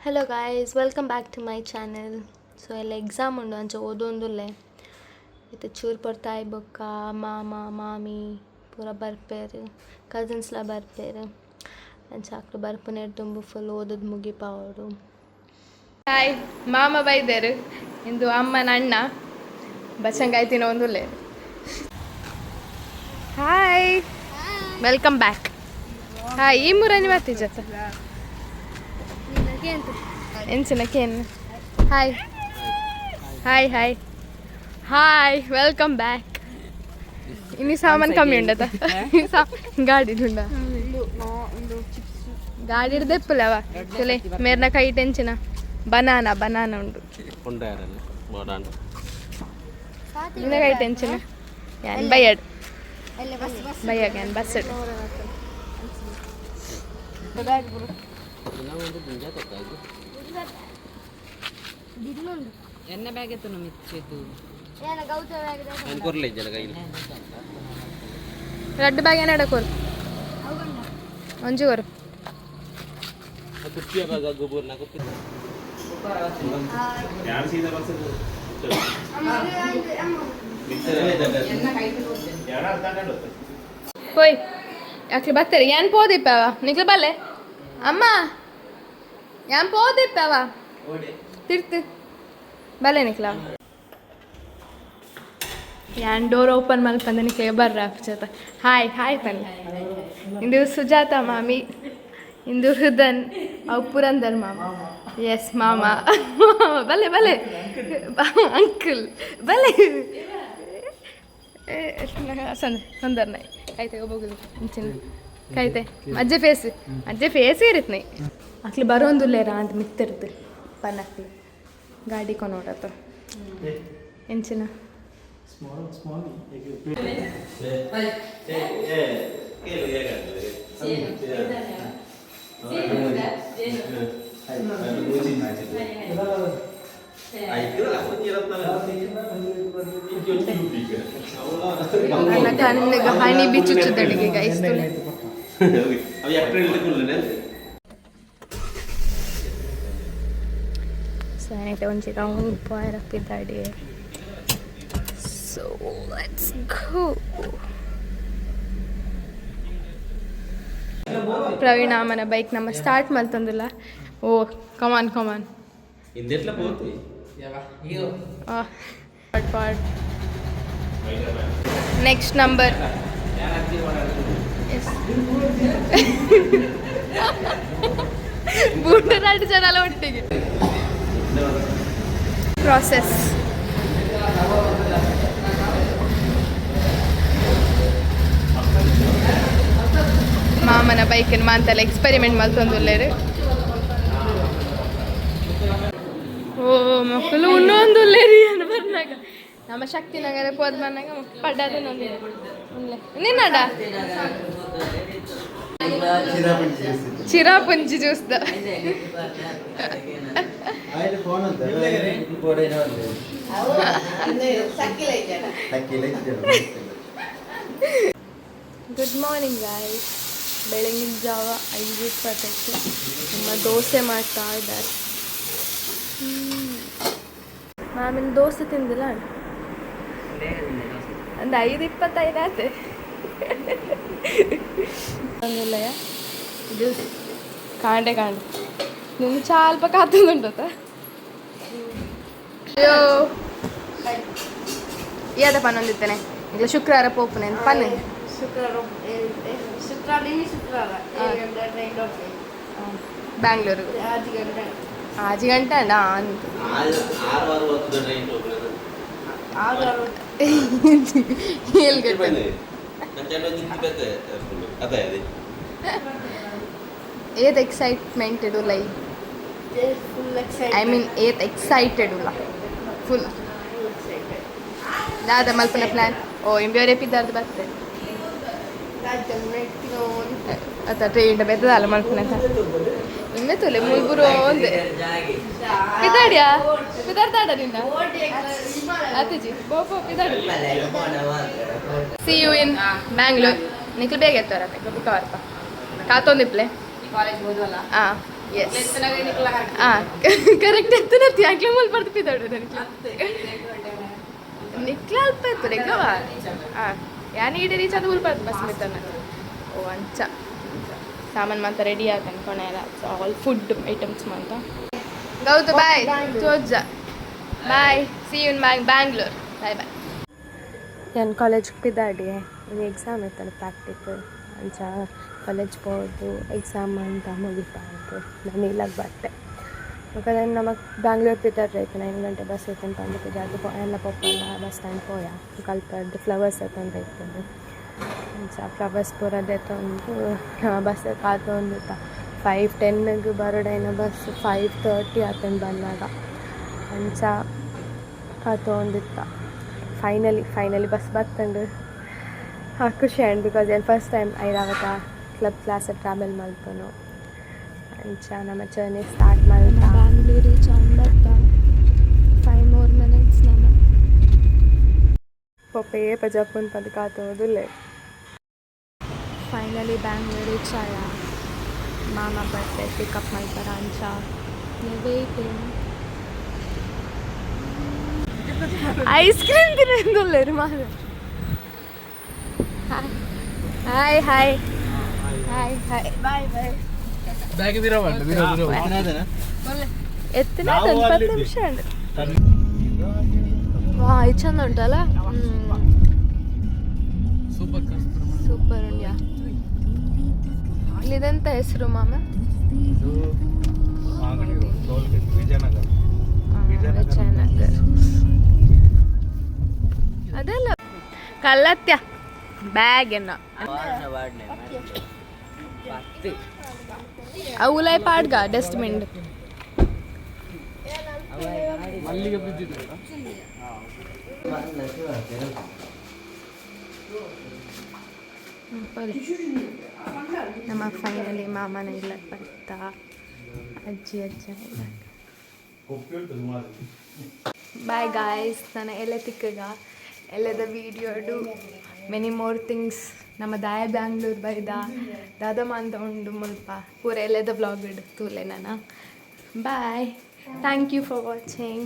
Hello guys, welcome back to my channel. So ಎಲ್ಲ exam ಉಂಡು ಅಂಚ ಓದೊಂದುಲ್ಲೆ ಇತ್ತೆ ಚೂರು ಪೊರ್ತಾಯಿ ಬೊಕ್ಕ ಮಾಮ ಮಾಮಿ ಪೂರ ಬರ್ಪೇರು, ಕಸಿನ್ಸ್ಲ ಬರ್ಪೇರು ಅಂಚ ಅಕ್ಲು ಬರ್ಪುನೇರು ತುಂಬು ಫುಲ್ ಓದೋದು ಮುಗಿಪಾವಡು. ಹಾಯ್, ಮಾಮ ಬೈದೇರು ಇಂದು ಅಮ್ಮನ ಅಣ್ಣ ಬಚ್ಚಂಗಾಯಿ ತಿನ್ನೊಂದುಲ್ಲೆ. Hi, welcome back. ಹಾಯ್, ಈ ಮೂರನೇ ಮಾತಿ ಜೊತೆ ಎಂಚಿನಕೇನು. Hi hi hi hi, welcome back. ಇನ್ನು ಸಾಮಾನು ಕಮ್ಮಿ ಉಂಡತ ಗಾಡಿ ಉಂಡ ಗಾಡಿ ಹಿಡ್ದೆಪ್ಪಲವ ಚಲೆ ಮೇರ್ನ ಕೈ ಟೆಂಚಿನ ಬನಾನಾ ಉಂಡು ನಿನ್ನ ಕೈ ಟೆಂಚಿನ ಯಾನ್ ಬಯ್ಯಡ್ ಬಯ್ಯಾಗ ಯಾನ್ ಬಸ್ ಎನ್ನ ಬ್ಯಾಗ್ ಎತ್ತು ಮಿಚ್ಚು ರೆಡ್ ಬ್ಯಾಗ್ ಏನ ಎಡಕೋರು ಒಂಜೂರು ಹೋಯ್ ಯಾಕೆ ಬರ್ತಾರೆ ಏನ್ ಪೋದಿಪ್ಪವ ನಿಕ್ಲು ಬಲ್ಲೆ ಅಮ್ಮ ಏನ್ ಪೋದಿಪ್ಪವ ತಿರ್ತು ಬಲ್ಲೆ ನಿಕ್ಲ ಯಾನ್ ಡೋರ್ ಓಪನ್ ಮಲ್ಪಂದ ನಿಕ್ಲೆ ಬರ್ರ ಚೇತ. ಹಾಯ್ ಹಾಯ್ ಪನ್ನೆ ಇಂದು ಸುಜಾತ ಮಾಮಿ, ಇಂದು ಹೃದನ್, ಅವು ಪುರಂದರ್ ಮಾಮ. ಎಸ್ ಮಾಮ ಬಲ್ಲೆ ಬಲ್ಲೆ ಅಂಕಲ್ ಬಲ್ಲೆ ಸಂದರ್ ನೈ ಕಾಯ್ತೆ ಹೋಗೋದು ಇಂಚಿನ ಕಾಯ್ತೆ ಅಜ್ಜೆ ಫೇಸ್ ಇರತ್ ನೈ ಅಕ್ಲಿ ಬರೋಂದುಲ್ಲೇರ ಅಂತ ಮಿತ್ತಿರ್ದು ಪನ್ನಕ್ಲಿ ಗಾಡಿ ಕೊನೋಡತ್ತ ಎಂಚಿನ ಕಣ್ಣಿಗೆ ಹನಿ ಬಿಚ್ಚುಚ್ಚುದಡಿಗೆ ಗೈಸ್ತುಲೆ ಸೈನಿಟ ಒಂಚಿ ರೌಂಡ್ ಬಾಯ್ ರಪ್ಪಿದ್ದಾಡಿ. So let's go. ಪ್ರವೀಣ ಅಮ್ಮನ ಬೈಕ್ ನಮ್ಮ ಸ್ಟಾರ್ಟ್ ಮಲ್ತಂದಿಲ್ಲ. ಓ ಕಮಾನ್ ನೆಕ್ಸ್ಟ್ ನಂಬರ್ ಬೂಟರಾಟ ಜನಲ ಒಟ್ಟಿಗೆ ಪ್ರಾಸೆಸ್. ಮಾಮನ ಬೈಕನ್ನು ಮಾಂತಲ್ಲ ಎಕ್ಸ್ಪೆರಿಮೆಂಟ್ ಮಲ್ತೊಂದುಲ್ಲೇರು. ಓ ಮಕ್ಕಳು ಇನ್ನೊಂದುಲ್ಲೇರಿ ಅನ್ನು ಬರ್ನಾಗ ನಮ್ಮ ಶಕ್ತಿ ನಗರ ಹೋದ್ ಬಂದಾಗ ಪಡ್ಡದ ನಿನ್ನಡ ಚಿರಾಪುಂಜಿ ಜ್ಯೂಸ್ದ ಗುಡ್ ಮಾರ್ನಿಂಗ್ ಗಾಯ್ಸ್. ಬೆಳಗಿನ ಜಾವ 5:20 ನಮ್ಮ ದೋಸೆ ಮಾಡ್ತಾ ಇದ್ದಾರೆ. ಮಾಮಿನ ದೋಸೆ ತಿಂದಿಲ್ಲ ಒಂದು 5:25 ಆಯ್ತು. ಒಂದಿಲ್ಲಯ ಇದು ಕಾಂಡೆ ನಿಮ್ಗೆ ಸ್ವಲ್ಪ ಕಾತುಂಟು ಅಯ್ಯೋ ಯಾದ ಪನ್ನೊಂದಿತ್ತೇನೆ ಈಗ ಶುಕ್ರವಾರ ಪೋಪನೆ ಅಂತ ಪನ್ನ ಬ್ಯಾಂಗ್ಳೂರು 6 ಗಂಟೆ ಅಣ್ಣ ಅಂತ ಏತ್ ಎಕ್ಸೈಟ್ಮೆಂಟ್ ಇಡು ಲೈ ಐ ಮೀನ್ ಏತ್ ಎಕ್ಸೈಟೆಡ್ ಉಲ್ಲ ಫುಲ್ ದಾದ ಮಲ್ಪನ ಪ್ಲಾನ್. ಓ ಇಂಬ್ಯೂರ್ ಎಪ್ಪಿದ್ದಾರ್ದು ಬರ್ತದೆ ಅತ್ತ ಟ್ರೈನ್ ಬೆದ್ದಲ್ಲ ಮಲ್ಪನ ಇಮ್ಮೆ ತೊಲೆ ಮುಲ್ಬುರು ಒಂದೆ ಪಿದಾಡ್ಯಾ ಪಿದಾಡ್ತಾಡ ನಿನ್ನ ಅತ್ತಿಜಿ ಬೋಪೋ ಪಿದಾಡ. See you in Bangalore. ನಿಕ್ಲು ಬೇಗ ಎತ್ತವರ ಬುಕ್ಕ ಬರ್ಪ ಕಾತೊಂದಿಪ್ಲೆ ಹಾಂ ಎಸ್ ಹಾಂ ಕರೆಕ್ಟ್ ಎತ್ತನ ಯಾಕೆ ಮೂಲ ಬರ್ತಿದ್ದಾడు ನಿಕ್ಲ ಅಲ್ಪ ಎತ್ತು ರೆಗ್ಲವ ಹಾಂ ಯಾನ್ ಈಡೆ ರೀಚ್ ಅದು ಮೂಲ ಬರ್ತು ಬಸ್ ಮಿತ್ತನ ಓ ಅಂಚ ಸಾಮಾನು ಮಾತ್ರ ರೆಡಿ ಆಯ್ತು ಅನ್ಕೊಂಡೆ ಎಲ್ಲ ಆಲ್ ಫುಡ್ ಐಟಮ್ಸ್ ಮಾತ್ರ ಗೌತು ಬಾಯ್ ಚೋಜ್ಜ ಬಾಯ್ see you in Bangalore bye bye ನಾನು ಕಾಲೇಜ್ಗೆ ಬಿದ್ದಾಡಿ ಇದು ಎಕ್ಸಾಮ್ ಇತ್ತಲ್ಲ ಪ್ರಾಕ್ಟಿಕಲ್ ಅಂಚ ಕಾಲೇಜ್ ಹೋದು ಎಕ್ಸಾಮ್ ಅಂತ ಮುಗಿಪಾಯ್ತು ನಾನು ಇಲ್ಲಾಗ ಬರ್ತೇ ಯಾಕಂದ್ರೆ ನಮಗೆ ಬ್ಯಾಂಗ್ಳೂರ್ ಬಿದ್ದಾಡ್ರೆ ಆಯ್ತು 9 ಗಂಟೆ ಬಸ್ ಐತೆ ಅಂತ ಅಂದ್ಬಿಟ್ಟಿದ್ದೆ ಅದು ಎಲ್ಲ ಪಪ್ಪಲ್ಲ ಬಸ್ ಸ್ಟ್ಯಾಂಡ್ ಹೋಯ ಕಲ್ಪದ್ದು ಫ್ಲವರ್ಸ್ ತಂದು ಇರ್ತದೆ ಅಂಚ ಫ್ಲವರ್ಸ್ ಬರೋದೇ ತಂದು ಬಸ್ ಕಾತೊಂದಿತ್ತ 5:10ಗೆ ಬರೋಡೇನ ಬಸ್ 5:30 ಆತಂದು ಬಂದಾಗ ಅಂಚ ಕಾತೊಂದಿತ್ತ ಫೈನಲಿ ಬಸ್ ಬರ್ತಂಡು ಖುಷಿ ಆ್ಯಂಡ್ ಬಿಕಾಸ್ ಏನು ಫಸ್ಟ್ ಟೈಮ್ ಐರಾವತ್ತ ಕ್ಲಾಸ್ ಟ್ರಾವೆಲ್ ಮಾಡ್ತಾನು ಅಂಚ ನಮ್ಮ ಜರ್ನಿ ಸ್ಟಾರ್ಟ್ ಮಾಡ್ತಾ ಬ್ಯಾಂಗ್ಳೂರ್ ರೀಚ್ ಆಗ್ಬರ್ತಾ 5 more minutes ನಾನು ಪಪ್ಪೇ ಪಜಪ್ಪನ್ ಪದ ಕಾತೋದಿಲ್ಲ ಫೈನಲಿ ಬ್ಯಾಂಗ್ಳೂರ್ ರೀಚ್ ಆಯ ಮಾಮ ಬರ್ತೆ ಪಿಕಪ್ ಮಾಡ್ತಾರ ಅಂಚ ವೇಟಿಂಗ್ ಐಸ್ ಕ್ರೀಮ್ ತಿನ್ನೋದಿಲ್ಲ ಮಾದ hi hi hi hi bye bye ಎತ್ತಿನ 20 ನಿಮಿಷ ವಾ ಇದು ಚಂದ ಉಂಟಲ್ಲ ಸೂಪರ್ ಉಂಡ್ಯಾ ಇಲ್ಲಿದೆಂತ ಹೆಸರು ಮಾಮ ವಿಜಯನಗರ್ ಅದೆಲ್ಲ ಕಲ್ಲತ್ಯ ಬ್ಯಾಗ್ ಎನ್ನ అవులై పాడ్గా డస్ట్బిన్ ನಮ್ಮ ಫೈನಲಿ ಮಾಮನ ಇಲ್ಲ ಬರ್ತಾ ಅಜ್ಜಿ ಅಜ್ಜ ಬಾಯ್ ಗಾಯ್ಸ್ ನಾನು ಎಲ್ಲ ತಿಕ್ಕಗ ಎಲ್ಲದ ವೀಡಿಯೋಡು ಮೆನಿ ಮೋರ್ ಥಿಂಗ್ಸ್ ನಮ್ಮ ದಾಯ ಬ್ಯಾಂಗ್ಳೂರ್ ಬೈದ ದಾದಮ್ಮ ಅಂತ ಉಂಡು ಮುಲ್ಪ ಪೂರ ಎಲ್ಲದ ವ್ಲಾಗ್ ಇಡು ತೂಲೆ ನಾನು bye thank you for watching